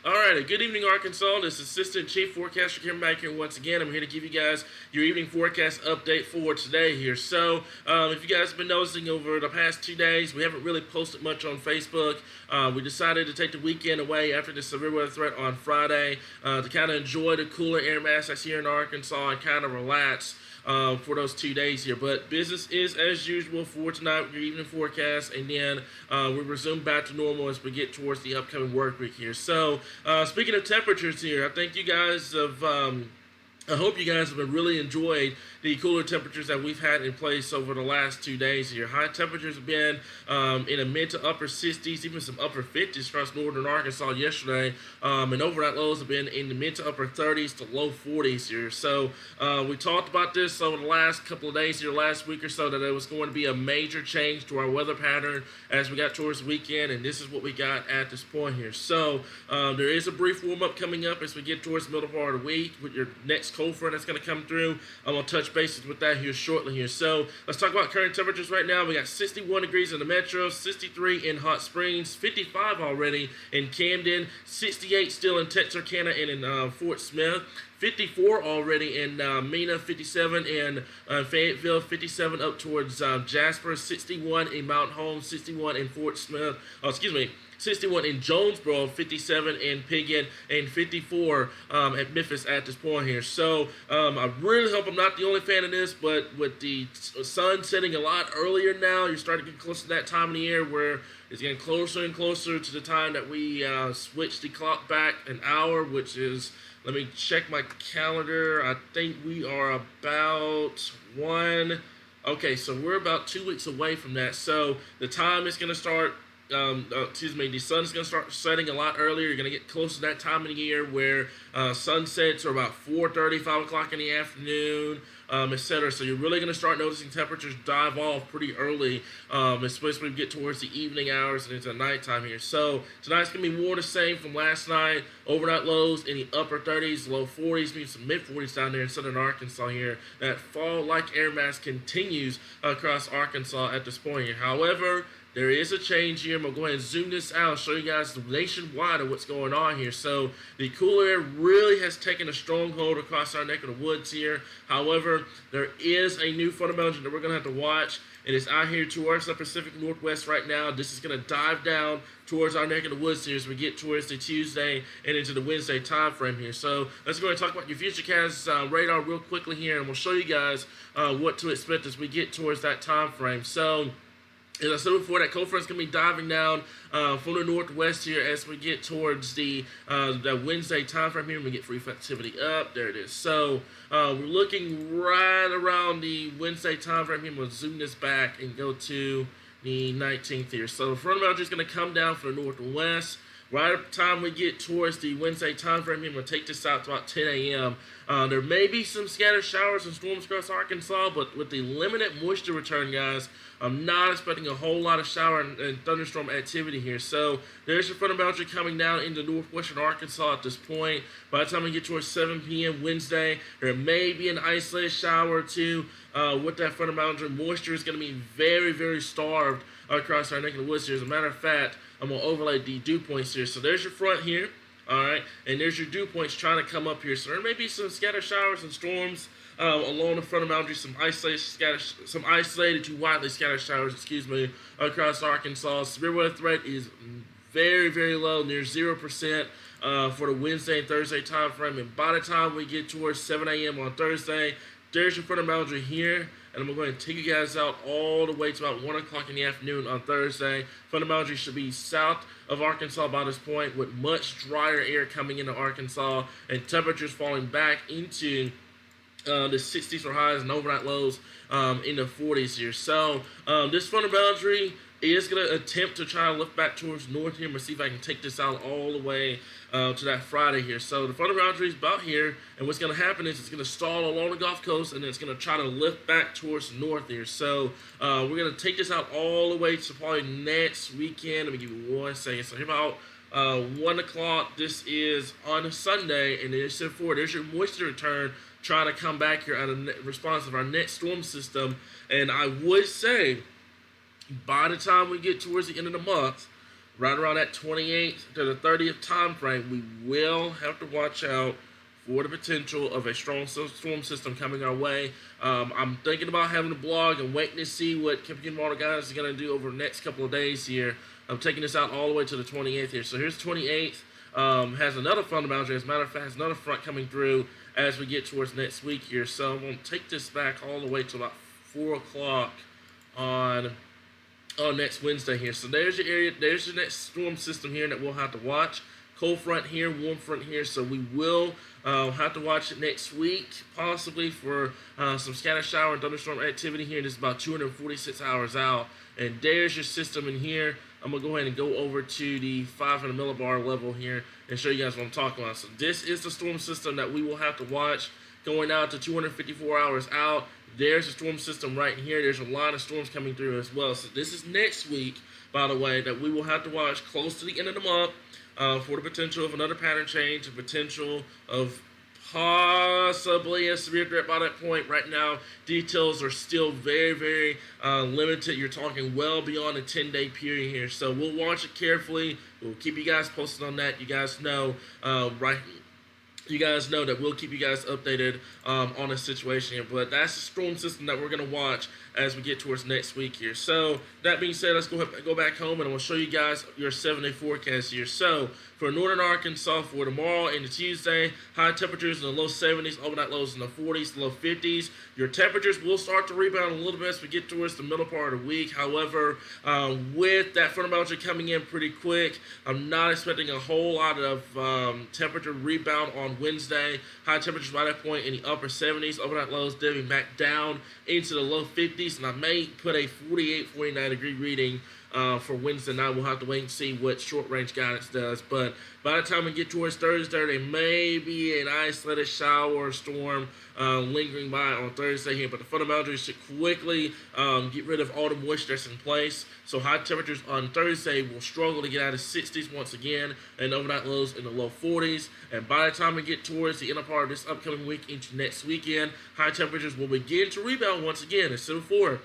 All right, good evening, Arkansas. This is Assistant Chief Forecaster Kim back here once again. I'm here to give you guys your evening forecast update for today here. So, if you guys have been noticing over the past 2 days, we haven't really posted much on Facebook. We decided to take the weekend away after the severe weather threat on Friday to kind of enjoy the cooler air mass that's here in Arkansas and kind of relax for those 2 days here. But business is as usual for tonight with your evening forecast, and then we resume back to normal as we get towards the upcoming work week here. So, speaking of temperatures here, I think you guys have I hope you guys have really enjoyed the cooler temperatures that we've had in place over the last 2 days here. High temperatures have been in the mid to upper 60s, even some upper 50s across northern Arkansas yesterday. And overnight lows have been in the mid to upper 30s to low 40s here. So we talked about this over the last couple of days here, last week or so, that there was going to be a major change to our weather pattern as we got towards the weekend, and this is what we got at this point here. So there is a brief warm-up coming up as we get towards the middle part of the week with your next cold front that's going to come through. I'm going to touch bases with that here shortly here. So let's talk about current temperatures right now. We got 61 degrees in the metro, 63 in Hot Springs, 55 already in Camden, 68 still in Texarkana and in Fort Smith, 54 already in Mena, 57 in Fayetteville, 57 up towards Jasper, 61 in Mount Holmes, 61 in Fort Smith, 61 in Jonesboro, 57 in Piggin, and 54 at Memphis at this point here. So I really hope I'm not the only fan of this, but with the sun setting a lot earlier now, you're starting to get close to that time of the year where it's getting closer and closer to the time that we switch the clock back an hour, which is, let me check my calendar. I think we are about okay, so we're about 2 weeks away from that. So the time is going to start the sun's going to start setting a lot earlier. You're going to get close to that time of the year where sunsets are about 4:30, 5 o'clock in the afternoon, etc. So you're really going to start noticing temperatures dive off pretty early, especially when we get towards the evening hours and into nighttime here. So tonight's going to be more the same from last night. Overnight lows in the upper 30s, low 40s, maybe some mid 40s down there in southern Arkansas here. That fall-like air mass continues across Arkansas at this point here. However, there is a change here. I'm going to go ahead and zoom this out, show you guys the nationwide of what's going on here. So the cooler air really has taken a stronghold across our neck of the woods here. However, there is a new fundamental that we're going to have to watch. It is out here towards the Pacific Northwest right now. This is going to dive down towards our neck of the woods here as we get towards the Tuesday and into the Wednesday time frame here. So let's go ahead and talk about your Futurecast Radar real quickly here, and we'll show you guys what to expect as we get towards that time frame. So, as I said before, that cold front's going to be diving down from the northwest here as we get towards the Wednesday time frame here. We get free activity up. There it is. So we're looking right around the Wednesday time frame here. We'll zoom this back and go to the 19th here. So the front boundary is going to come down from the northwest. Right at the time we get towards the Wednesday time frame, I'm going to take this out to about 10 a.m. There may be some scattered showers and storms across Arkansas, but with the limited moisture return, guys, I'm not expecting a whole lot of shower and thunderstorm activity here. So there's your front boundary coming down into northwestern Arkansas at this point. By the time we get towards 7 p.m. Wednesday, there may be an isolated shower or two with that front boundary. Moisture is going to be very, very starved across our neck of the woods here. As a matter of fact, I'm going to overlay the dew points here. So there's your front here, all right, and there's your dew points trying to come up here. So there may be some scattered showers and storms along the front of boundary, some isolated to widely scattered showers, across Arkansas. Severe weather threat is very, very low, near 0% for the Wednesday and Thursday time frame. And by the time we get towards 7 a.m. on Thursday, there's your front of boundary here, and I'm going to go ahead and take you guys out all the way to about 1 o'clock in the afternoon on Thursday. Front of boundary should be south of Arkansas by this point, with much drier air coming into Arkansas and temperatures falling back into the 60s for highs and overnight lows in the 40s here. So this front of boundary is going to attempt to try to lift back towards north here. I'm going to see if I can take this out all the way to that Friday here. So the front of boundary is about here, and what's going to happen is it's going to stall along the Gulf Coast, and then it's going to try to lift back towards the north here. So we're going to take this out all the way to probably next weekend. Let me give you 1 second. So here about 1 o'clock, this is on a Sunday, and there's your moisture return trying to come back here out of response of our next storm system. And I would say by the time we get towards the end of the month, right around that 28th to the 30th time frame, we will have to watch out for the potential of a strong storm system coming our way. I'm thinking about having a blog and waiting to see what Captain Water guys are going to do over the next couple of days here. I'm taking this out all the way to the 28th here. So here's the 28th. Has another frontal boundary. As a matter of fact, has another front coming through as we get towards next week here. So I'm going to take this back all the way to about 4 o'clock on next Wednesday here. So there's your area. There's your next storm system here that we'll have to watch. Cold front here, warm front here. So we will have to watch it next week, possibly for some scattered shower and thunderstorm activity here. This is about 246 hours out. And there's your system in here. I'm going to go ahead and go over to the 500 millibar level here and show you guys what I'm talking about. So this is the storm system that we will have to watch going out to 254 hours out. There's a storm system right here. There's a line of storms coming through as well. So this is next week, by the way, that we will have to watch close to the end of the month for the potential of another pattern change, the potential of possibly a severe threat by that point. Right now, details are still very, very limited. You're talking well beyond a 10-day period here. So we'll watch it carefully. We'll keep you guys posted on that. You guys know You guys know that we'll keep you guys updated on the situation here. But that's the storm system that we're going to watch as we get towards next week here. So that being said, let's go back home and we'll show you guys your 7-day forecast here. So for northern Arkansas for tomorrow and Tuesday, high temperatures in the low 70s, overnight lows in the 40s, low 50s. Your temperatures will start to rebound a little bit as we get towards the middle part of the week. However, with that frontal boundary coming in pretty quick, I'm not expecting a whole lot of temperature rebound on Wednesday. High temperatures by that point in the upper 70s, overnight lows dipping back down into the low 50s, and I may put a 48, 49 degree reading for Wednesday night. We'll have to wait and see what short-range guidance does. But by the time we get towards Thursday, there may be an isolated shower or storm lingering by on Thursday here. But the frontal boundary should quickly get rid of all the moisture that's in place. So high temperatures on Thursday will struggle to get out of 60s once again, and overnight lows in the low 40s. And by the time we get towards the inner part of this upcoming week into next weekend, high temperatures will begin to rebound once again. As before,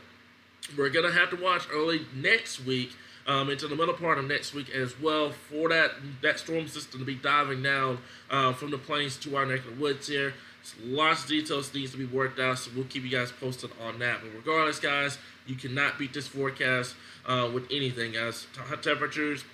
we're going to have to watch early next week into the middle part of next week as well for that storm system to be diving down from the plains to our neck of the woods here. Lots of details needs to be worked out, so we'll keep you guys posted on that. But regardless, guys, you cannot beat this forecast with anything, guys. High temperatures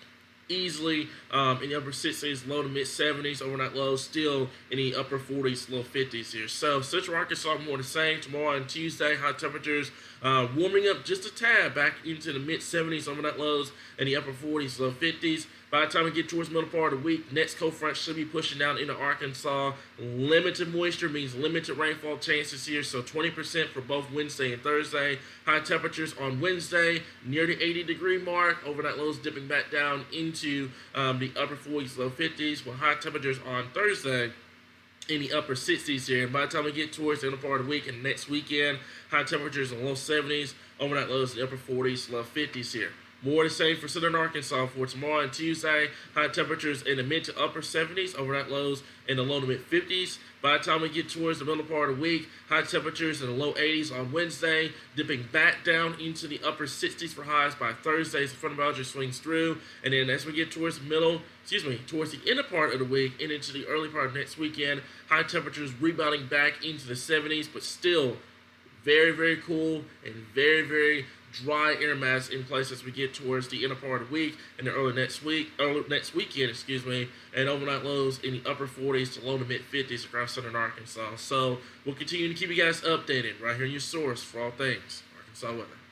easily in the upper 60s, low to mid 70s, overnight lows still in the upper 40s, low 50s here. So Central Arkansas more the same. Tomorrow and Tuesday, high temperatures warming up just a tad back into the mid 70s, overnight lows in the upper 40s, low 50s. By the time we get towards the middle part of the week, next cold front should be pushing down into Arkansas. Limited moisture means limited rainfall chances here, so 20% for both Wednesday and Thursday. High temperatures on Wednesday near the 80-degree mark. Overnight lows dipping back down into the upper 40s, low 50s, with high temperatures on Thursday in the upper 60s here. And by the time we get towards the inner part of the week and next weekend, high temperatures in the low 70s, overnight lows in the upper 40s, low 50s here. More the same for southern Arkansas for tomorrow and Tuesday. High temperatures in the mid to upper 70s, overnight lows in the low to mid 50s. By the time we get towards the middle part of the week, high temperatures in the low 80s on Wednesday, dipping back down into the upper 60s for highs by Thursday as the frontal boundary swings through. And then as we get towards towards the inner part of the week and into the early part of next weekend, high temperatures rebounding back into the 70s, but still very, very cool and very, very dry air mass in place as we get towards the inner part of the week and the early next weekend, and overnight lows in the upper 40s to low to mid 50s across southern Arkansas. So we'll continue to keep you guys updated right here in your source for all things Arkansas weather.